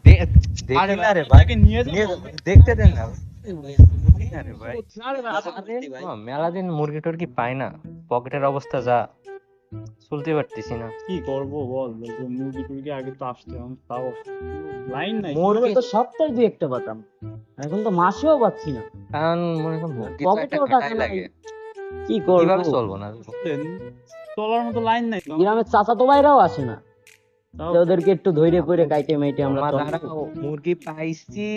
দেখি না রে ভাই, দেখতে দেন না। আরে ভাই, মেলা দিন মুরগি টুরগি পাই না, পকেটের অবস্থা যা, চলতে পারতেছি না। কি করবো বল, মুরগি টুরগি আগে তো আসতে, এখন তাও লাইন নাই। মুরগি তো সপ্তাহে দুই একটা পাতাম, এখন তো মাসেও পাচ্ছি না। কারণ মনে হয় মুরগি তো একটা পকেটেও টাকা খাটাই নাই, লাগে, কি কিভাবে করবো? চলবো না। চলার মতো লাইন নাই তো। গ্রামের চাচাতো ভাইরাও আসে না, তাও যে ওদেরকে একটু ধৈর্য করে কাইটে মাইটে আমরা আমার চলবো। দাঁড়াও, মুরগি পাইছি,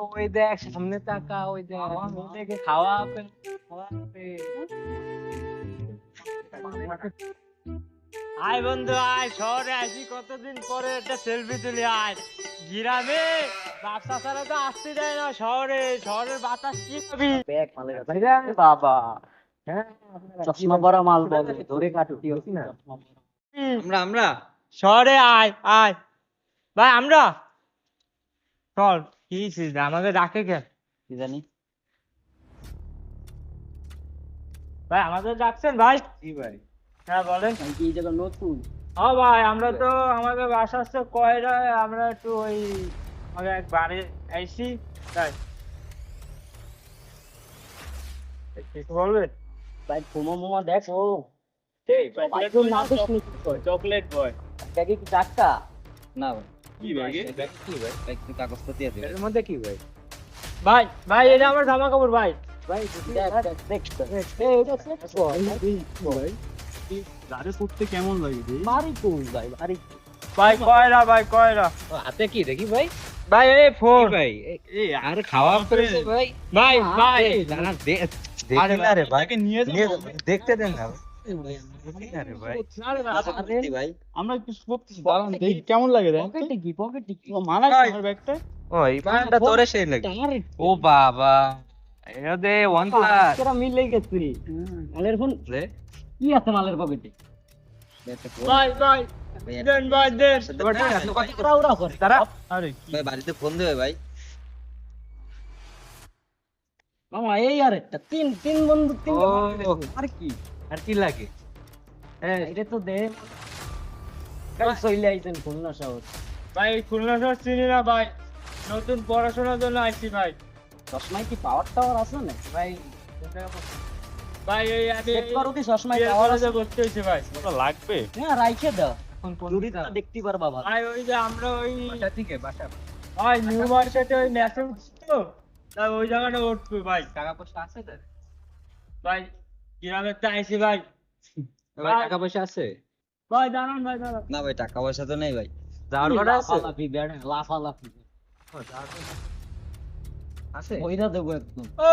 ওই দেখ সামনে তাকা, ওই দেখ ওদেরকে খাওয়া আপেল, খাওয়া আপেল। আয় বন্ধু আয়, শহরে আসি কতদিন পরে, একটা সেলফি তুলি। আয় গ্রামে ব্যবসা ছাড়া তো আসতে দেয় না, শহরের বাতাস কি পাবি। ব্যাগ মালের কাছে রে বাবা, হ্যাঁ চশমা পরা মাল বল ধরে কাটুটি হচ্ছি না। আমরা আমরা শহরে আয় আয় ভাই, আমরা চল। কি চিন্তা আমাকে ডাকে কেন কি জানি ভাই, আমাদের ডাকছেন ভাই? কি ভাই? হ্যাঁ বলেন। আমি কি এই জায়গা নতুন? হ্যাঁ ভাই, আমরা তো আমাদের বাসা হচ্ছে কয়রায়, আমরা একটু ওই আমাদের এক বাড়ি আইসি তাই। কিছু বলবে? ভাই ফোমা মোমা দেখো, চকলেট বয়। ব্যাগে কি টাকা? না ভাই, কি ব্যাগে? কি ভাই? একটু কাগজপত্র দিয়ে দিবেন। এর মধ্যে কি ভাই? ভাই ভাই, এটা আমার জামা কাপড় ভাই। ভাই দেখ এই এটা সেট কর ভাই গাড়ি করতে কেমন লাগে রে? বাড়ি কোন ভাই বাড়ি? ভাই কয়রা, ভাই কয়রা। ও, হাতে কি দেখি ভাই? ভাই এই ফোন। কি ভাই? এই আর খাওয়া করেছে ভাই? ভাই ভাই এই দাঁড়া, দেখি না রে ভাই, তাকে নিয়ে যাবো। দেখতে দেন না। দেখি না রে ভাই। ভাই আমরা কিছু করতেছি, দাঁড়ান দেখি কেমন লাগে রে। পকেটে কি মানায় আমার ব্যাগটা? ও, এই বানটা তোরে সেই লাগে। ও বাবা, এটা দে OnePlus কেরা মিলে গেছি মালের ফোন রে। কি আছে মালের পকেটে? ভাই ভাই দেন ভাই দেন। ওরা করে তারা আরে কি ভাই বাড়িতে ফোন দেবে ভাই? মামা এই আর একটা তিন তিন বন্ধু তিন ও, আর কি আর কি লাগে? হ্যাঁ এটা তো দে কাল চলে আইছেন খুলনা শহর। ভাই খুলনা শহর চিনি না ভাই, নতুন পড়াশোনার জন্য আইছি ভাই। চশমায় কি পাওয়ার টাওয়ার আছে না ভাই ভাই এই আমি চেক করো কি চশমায় বিয়ের টাওয়ার আছে? কলেজে ভর্তি হয়েছি ভাই। ওটা লাগবে? হ্যাঁ রাইখে দাও, এখন কোন জুরিটা দেখতে পারবা ভালো। ভাই ওই যে আমরা ওই বাসা থেকে বাসা ভাই নিউ মার্কেটে ওই ম্যাচে তো তাই ওই জায়গাটা উঠবে ভাই। টাকা পয়সা আছে তোর? ভাই গ্রামে তো আইছি ভাই। ভাই টাকা পয়সা আছে? ভাই দাঁড়ান ভাই দাঁড়ান। না ভাই টাকা পয়সা তো নেই ভাই। যাওয়ার ভাড়া আছে? লাফালাফি বেড়া লাফালাফি ও, যাওয়ার ভাড়া আছে? ওইটা দেবো একদম ও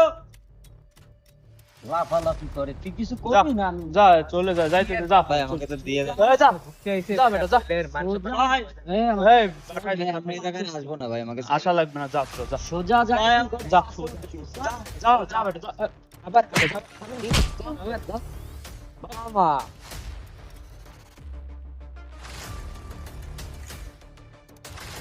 লাফালাফি করে, তুই কিছু করবি না আমি যা চলে যা, যাইতে দে, যা ভাই আমাকে তো দিয়ে দেন। যা ঘুরতে আইছে, যা বেটা, যা। প্লেয়ার মানুষ ভাই এই এই আপনি এই জায়গায় আসবো না ভাই, আমাকে আশা লাগবে না, যা তো, যা সোজা যা যা যা যা বেটা যা। বাবা